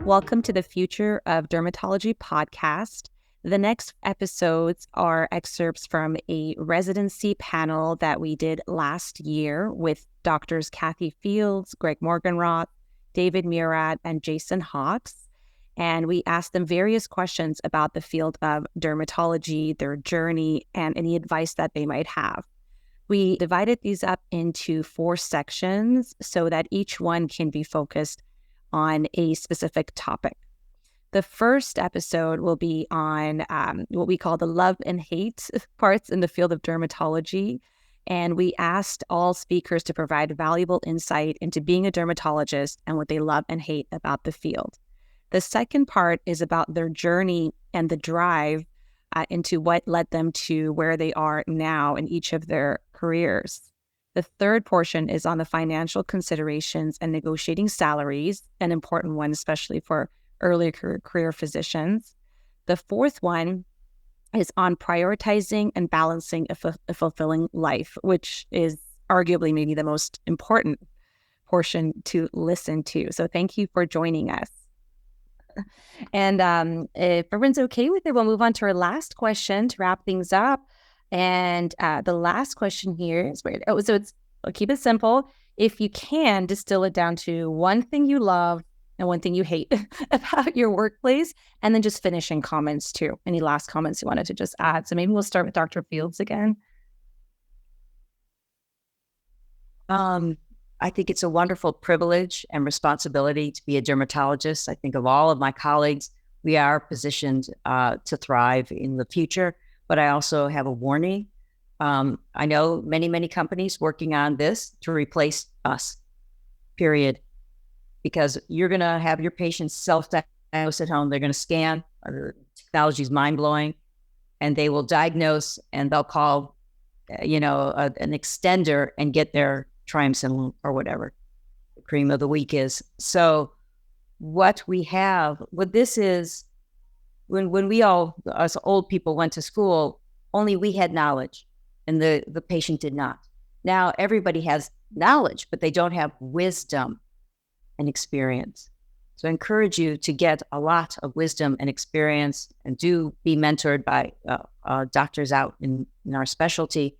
Welcome to the Future of Dermatology podcast. The next episodes are excerpts from a residency panel that we did last year with doctors Kathy Fields, Greg Morganroth, David Murad, and Jason Hawks. And we asked them various questions about the field of dermatology, their journey, and any advice that they might have. We divided these up into 4 sections so that each one can be focused on a specific topic. The first episode will be on what we call the love and hate parts in the field of dermatology. And we asked all speakers to provide valuable insight into being a dermatologist and what they love and hate about the field. The second part is about their journey and the drive into what led them to where they are now in each of their careers. The third portion is on the financial considerations and negotiating salaries, an important one, especially for early career physicians. The fourth one is on prioritizing and balancing a fulfilling life, which is arguably maybe the most important portion to listen to. So thank you for joining us. And if everyone's okay with it, we'll move on to our last question to wrap things up. And the last question here is weird. I'll keep it simple. If you can, distill it down to one thing you love and one thing you hate about your workplace, and then just finish in comments too. Any last comments you wanted to just add? So maybe we'll start with Dr. Fields again. I think it's a wonderful privilege and responsibility to be a dermatologist. I think of all of my colleagues, we are positioned to thrive in the future, but I also have a warning. I know many companies working on this to replace us, period. Because you're going to have your patients self-diagnose at home. They're going to scan. Technology is mind-blowing. And they will diagnose and they'll call, an extender and get their triamcinolone or whatever the cream of the week is. So what this is, when we all, us old people, went to school, only we had knowledge and the patient did not. Now everybody has knowledge, but they don't have wisdom and experience. So I encourage you to get a lot of wisdom and experience and do be mentored by doctors out in our specialty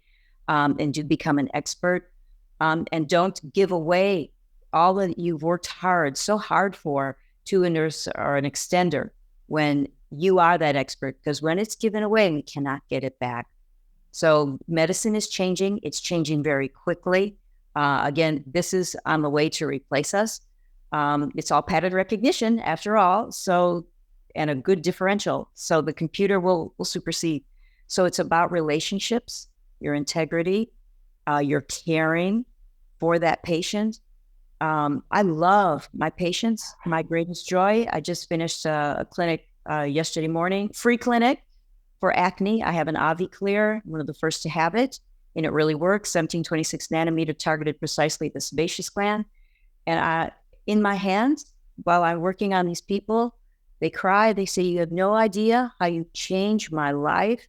and do become an expert. And don't give away all that you've worked so hard for to a nurse or an extender when you are that expert, because when it's given away, we cannot get it back. So medicine is changing. It's changing very quickly. Again, this is on the way to replace us. It's all pattern recognition after all. So, and a good differential. So the computer will supersede. So it's about relationships, your integrity, your caring for that patient. I love my patients, my greatest joy. I just finished a clinic yesterday morning, free clinic for acne. I have an AviClear, one of the first to have it, and it really works. 1726 nanometer targeted precisely at the sebaceous gland. And in my hands, while I'm working on these people, they cry. They say, "You have no idea how you changed my life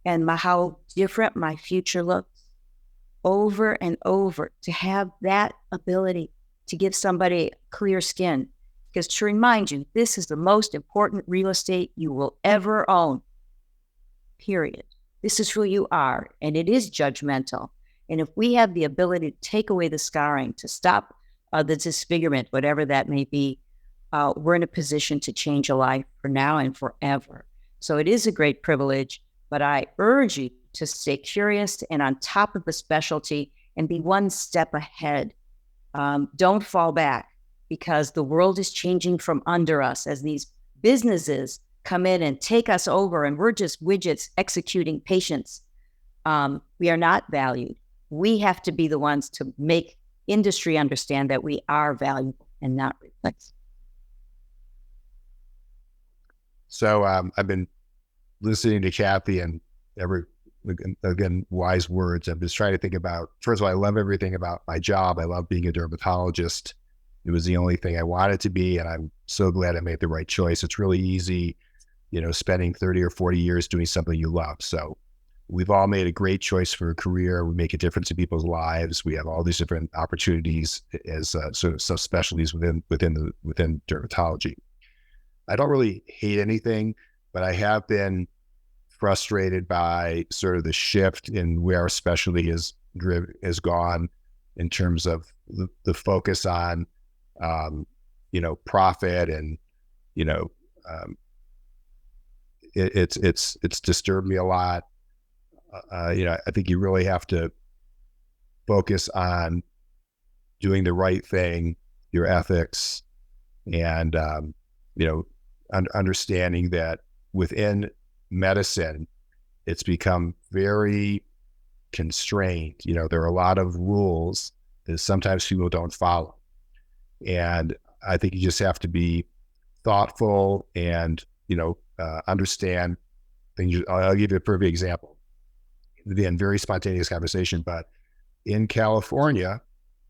and how different my future looks." Over and over, to have that ability to give somebody clear skin. Because to remind you, this is the most important real estate you will ever own, period. This is who you are, and it is judgmental. And if we have the ability to take away the scarring, to stop the disfigurement, whatever that may be, we're in a position to change a life for now and forever. So it is a great privilege, but I urge you to stay curious and on top of the specialty and be one step ahead. Don't fall back, because the world is changing from under us as these businesses come in and take us over, and we're just widgets executing patients. We are not valued. We have to be the ones to make industry understand that we are valuable and not replaced. So I've been listening to Kathy and again, wise words. I'm just trying to think about, first of all, I love everything about my job. I love being a dermatologist. It was the only thing I wanted to be, and I'm so glad I made the right choice. It's really easy, spending 30 or 40 years doing something you love. So we've all made a great choice for a career. We make a difference in people's lives. We have all these different opportunities as sort of subspecialties within dermatology. I don't really hate anything, but I have been frustrated by sort of the shift in where our specialty has gone in terms of the focus on, profit and, you know, um, it's disturbed me a lot. I think you really have to focus on doing the right thing, your ethics, and understanding that within medicine, it's become very constrained. There are a lot of rules that sometimes people don't follow, and I think you just have to be thoughtful and understand things. I'll give you a perfect example. Again, very spontaneous conversation, but in California,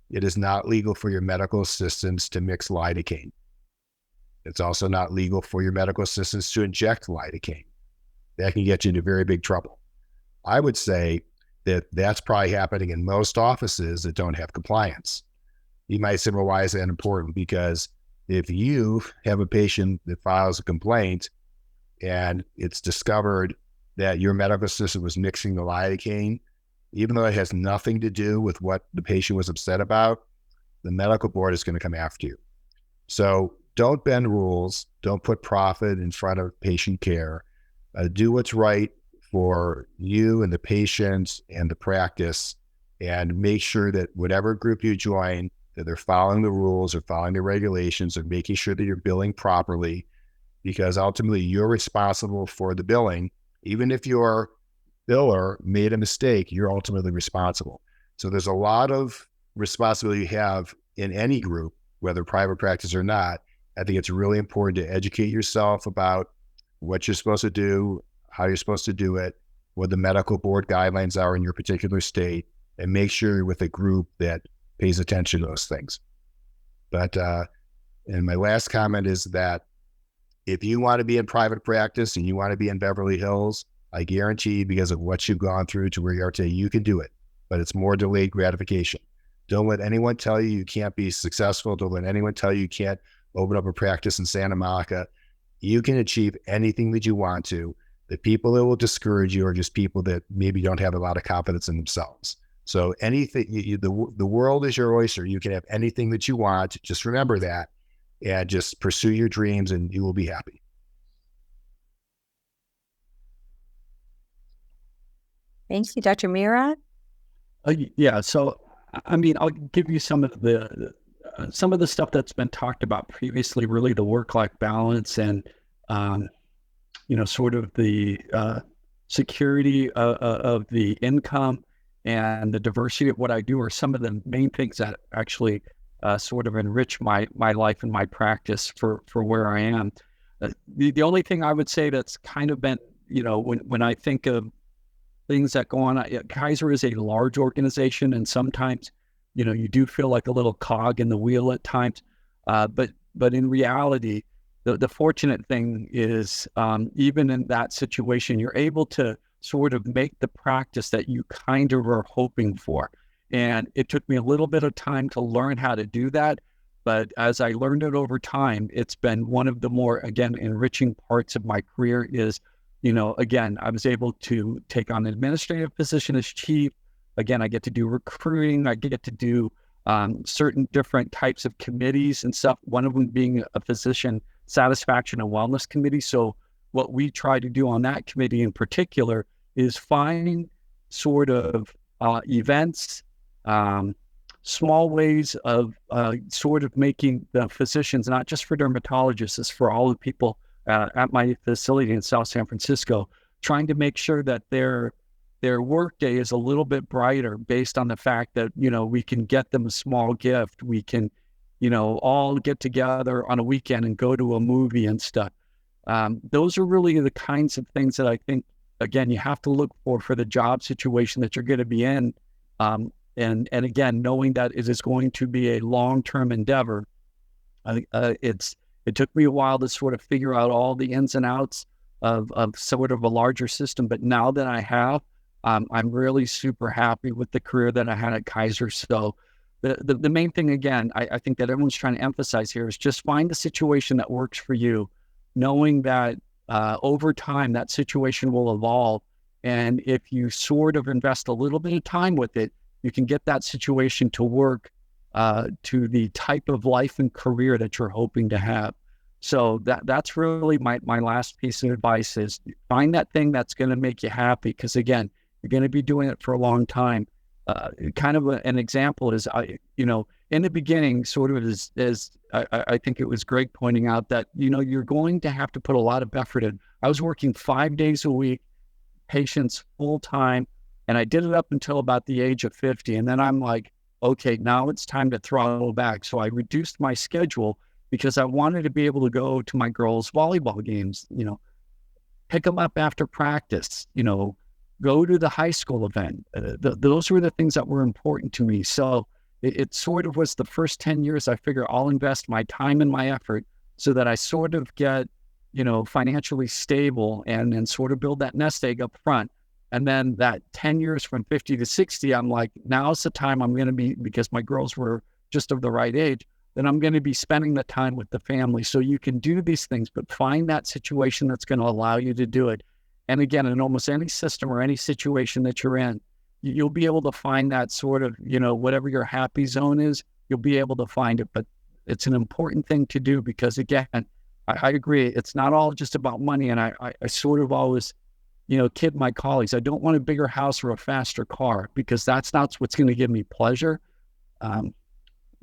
it is not legal for your medical assistants to mix lidocaine. It's also not legal for your medical assistants to inject lidocaine. That can get you into very big trouble. I would say that that's probably happening in most offices that don't have compliance. You might say, well, why is that important? Because if you have a patient that files a complaint and it's discovered that your medical assistant was mixing the lidocaine, even though it has nothing to do with what the patient was upset about, the medical board is going to come after you. So don't bend rules. Don't put profit in front of patient care. Do what's right for you and the patient and the practice, and make sure that whatever group you join, that they're following the rules or following the regulations or making sure that you're billing properly, because ultimately you're responsible for the billing. Even if your biller made a mistake, you're ultimately responsible. So there's a lot of responsibility you have in any group, whether private practice or not. I think it's really important to educate yourself about what you're supposed to do, how you're supposed to do it, what the medical board guidelines are in your particular state, and make sure you're with a group that pays attention to those things. But, and my last comment is that if you want to be in private practice and you want to be in Beverly Hills, I guarantee you, because of what you've gone through to where you are today, you can do it, but it's more delayed gratification. Don't let anyone tell you you can't be successful. Don't let anyone tell you you can't open up a practice in Santa Monica. You can achieve anything that you want to. The people that will discourage you are just people that maybe don't have a lot of confidence in themselves. So anything, the world is your oyster. You can have anything that you want. Just remember that, and just pursue your dreams and you will be happy. Thank you, Dr. Murad. Yeah. So, I mean, I'll give you some of the stuff that's been talked about previously, really the work-life balance and, sort of the security of the income and the diversity of what I do are some of the main things that actually sort of enrich my life and my practice for where I am. The only thing I would say that's kind of been, when I think of things that go on, Kaiser is a large organization, and sometimes, you do feel like a little cog in the wheel at times. But in reality, the fortunate thing is, even in that situation, you're able to sort of make the practice that you kind of are hoping for. And it took me a little bit of time to learn how to do that. But as I learned it over time, it's been one of the more, again, enriching parts of my career is, again, I was able to take on an administrative position as chief. Again, I get to do recruiting. I get to do certain different types of committees and stuff, one of them being a physician satisfaction and wellness committee. So what we try to do on that committee in particular is find sort of events, small ways of sort of making the physicians, not just for dermatologists, it's for all the people at my facility in South San Francisco, trying to make sure that their workday is a little bit brighter based on the fact that, we can get them a small gift. We can, all get together on a weekend and go to a movie and stuff. Those are really the kinds of things that I think, again, you have to look for the job situation that you're going to be in. And again, knowing that it is going to be a long-term endeavor. It took me a while to sort of figure out all the ins and outs of sort of a larger system. But now that I have, I'm really super happy with the career that I had at Kaiser. So the main thing, again, I think that everyone's trying to emphasize here is just find the situation that works for you. knowing that over time that situation will evolve. And if you sort of invest a little bit of time with it, you can get that situation to work to the type of life and career that you're hoping to have. So that's really my last piece of advice is find that thing that's going to make you happy. Because again, you're going to be doing it for a long time. Kind of an example is, in the beginning, sort of as I think it was Greg pointing out that, you're going to have to put a lot of effort in. I was working 5 days a week, patients full time, and I did it up until about the age of 50. And then I'm like, okay, now it's time to throttle back. So I reduced my schedule because I wanted to be able to go to my girls' volleyball games, pick them up after practice, go to the high school event. Those were the things that were important to me. So it sort of was the first 10 years, I figure I'll invest my time and my effort so that I sort of get, financially stable and sort of build that nest egg up front. And then that 10 years from 50 to 60, I'm like, now's the time I'm going to be, because my girls were just of the right age, then I'm going to be spending the time with the family. So you can do these things, but find that situation that's going to allow you to do it. And again, in almost any system or any situation that you're in, you'll be able to find that sort of, whatever your happy zone is, you'll be able to find it. But it's an important thing to do because, again, I agree. It's not all just about money. And I sort of always, kid my colleagues, I don't want a bigger house or a faster car because that's not what's going to give me pleasure.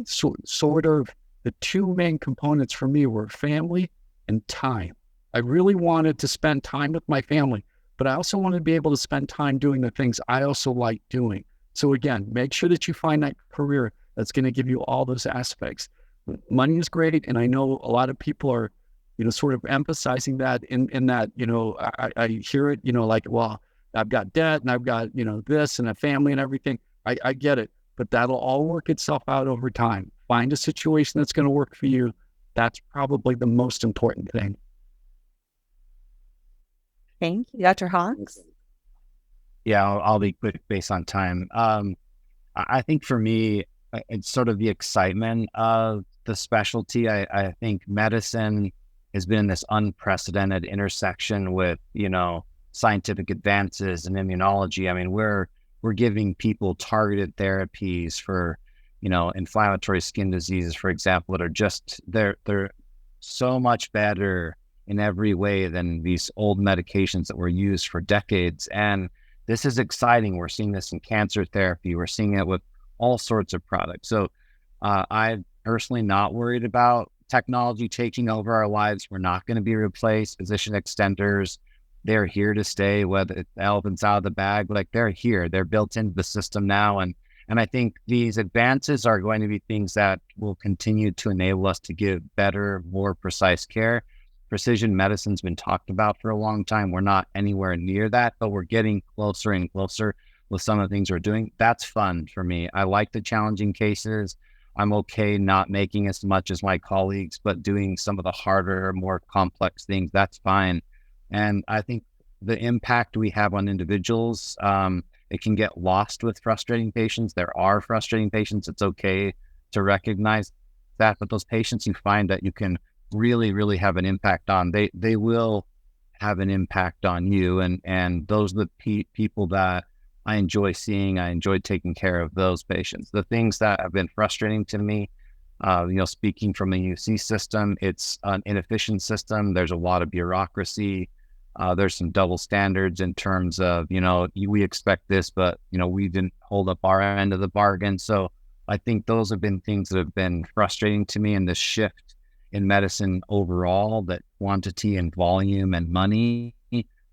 Sort of the two main components for me were family and time. I really wanted to spend time with my family, but I also wanted to be able to spend time doing the things I also like doing. So again, make sure that you find that career that's going to give you all those aspects. Money is great. And I know a lot of people are, sort of emphasizing that in that, I hear it, like, well, I've got debt and I've got, this and a family and everything. I get it, but that'll all work itself out over time. Find a situation that's going to work for you. That's probably the most important thing. Thank you, Dr. Hawks. Yeah, I'll be quick based on time. I think for me, it's sort of the excitement of the specialty. I think medicine has been in this unprecedented intersection with, scientific advances and immunology. I mean, we're giving people targeted therapies for, inflammatory skin diseases, for example, that are just, they're so much better in every way than these old medications that were used for decades. And this is exciting. We're seeing this in cancer therapy. We're seeing it with all sorts of products. So I'm personally not worried about technology taking over our lives. We're not going to be replaced. Physician extenders, they're here to stay, whether the elephant's out of the bag, like they're here. They're built into the system now. And I think these advances are going to be things that will continue to enable us to give better, more precise care. Precision medicine's been talked about for a long time. We're not anywhere near that, but we're getting closer and closer with some of the things we're doing. That's fun for me. I like the challenging cases. I'm okay not making as much as my colleagues, but doing some of the harder, more complex things. That's fine. And I think the impact we have on individuals, it can get lost with frustrating patients. There are frustrating patients. It's okay to recognize that, but those patients you find that you can really, really have an impact on, they will have an impact on you. And those are the people that I enjoy seeing. I enjoy taking care of those patients. The things that have been frustrating to me, speaking from a UC system, it's an inefficient system. There's a lot of bureaucracy. There's some double standards in terms of, we expect this, but, we didn't hold up our end of the bargain. So I think those have been things that have been frustrating to me, and the shift in medicine overall, that quantity and volume and money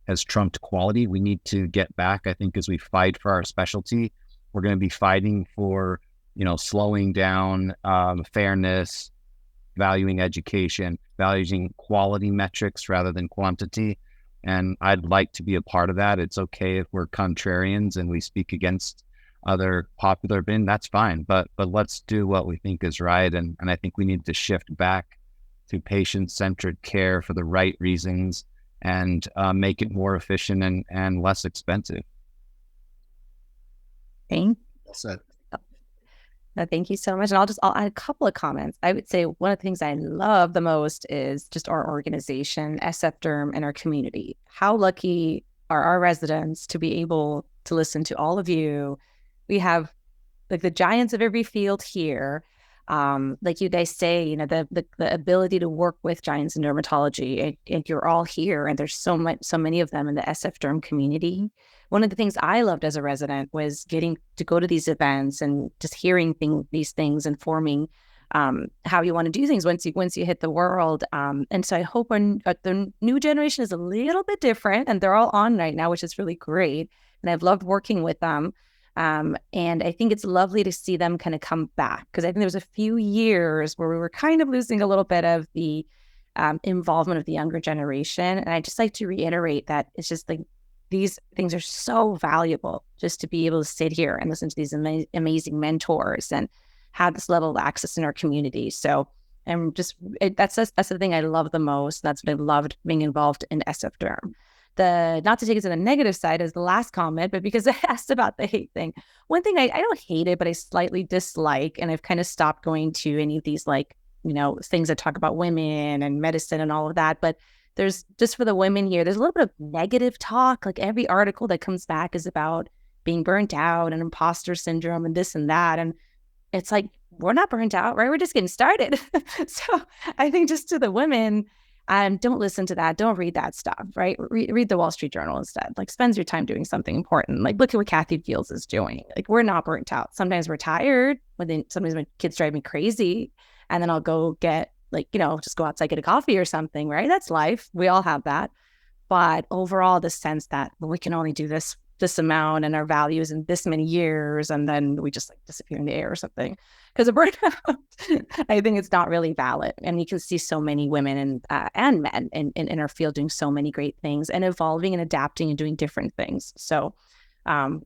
has trumped quality. We need to get back. I think as we fight for our specialty, we're going to be fighting for, slowing down, fairness, valuing education, valuing quality metrics rather than quantity. And I'd like to be a part of that. It's okay if we're contrarians and we speak against other popular opinion, that's fine. But let's do what we think is right. And I think we need to shift back to patient-centered care for the right reasons and make it more efficient and less expensive. Thank That's it. Thank you so much. And I'll add a couple of comments. I would say one of the things I love the most is just our organization, SF Derm, and our community. How lucky are our residents to be able to listen to all of you? We have like the giants of every field here. Like you guys say, you know, the ability to work with giants in dermatology, and you're all here, and there's so many of them in the SF Derm community. One of the things I loved as a resident was getting to go to these events and just hearing these things and forming how you want to do things once you hit the world. And so I hope the new generation is a little bit different, and they're all on right now, which is really great. And I've loved working with them. And I think it's lovely to see them kind of come back, because I think there was a few years where we were kind of losing a little bit of the involvement of the younger generation. And I just like to reiterate that it's just like these things are so valuable, just to be able to sit here and listen to these amazing mentors and have this level of access in our community. So that's the thing I love the most. That's what I loved being involved in SF Derm. Not to take it to the negative side as the last comment, but because I asked about the hate thing. One thing I don't hate it, but I slightly dislike, and I've kind of stopped going to any of these, like, you know, things that talk about women and medicine and all of that. But there's, just for the women here, there's a little bit of negative talk. Like every article that comes back is about being burnt out and imposter syndrome and this and that. And it's like, we're not burnt out, right? We're just getting started. So I think just to the women, don't listen to that. Don't read that stuff, right? Read the Wall Street Journal instead. Like, spend your time doing something important. Like, look at what Kathy Fields is doing. Like, we're not burnt out. Sometimes we're tired. Sometimes my kids drive me crazy. And then I'll go get, like, you know, just go outside, get a coffee or something, right? That's life. We all have that. But overall, the sense that, well, we can only do this amount and our values in this many years, and then we just like disappear in the air or something because of burnout. I think it's not really valid. And you can see so many women and men in our field doing so many great things and evolving and adapting and doing different things. So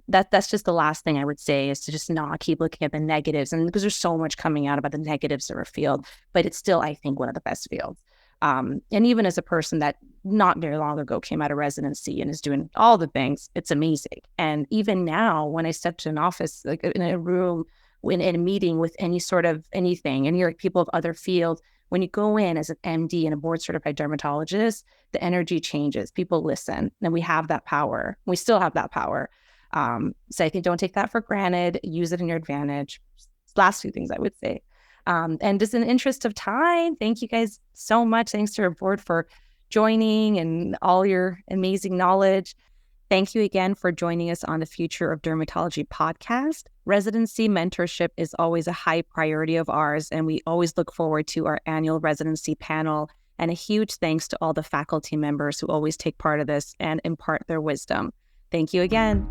that's just the last thing I would say, is to just not keep looking at the negatives, and because there's so much coming out about the negatives of our field, but it's still, I think, one of the best fields. And even as a person that not very long ago came out of residency and is doing all the things, it's amazing. And even now, when I step to an office, like in a room, in a meeting with any sort of anything, and you're like people of other fields, when you go in as an MD and a board certified dermatologist, the energy changes. People listen, and we have that power. We still have that power. So I think don't take that for granted. Use it in your advantage. Last few things I would say. And just in the interest of time, thank you guys so much. Thanks to our board for joining and all your amazing knowledge. Thank you again for joining us on the Future of Dermatology podcast. Residency mentorship is always a high priority of ours, and we always look forward to our annual residency panel. And a huge thanks to all the faculty members who always take part of this and impart their wisdom. Thank you again.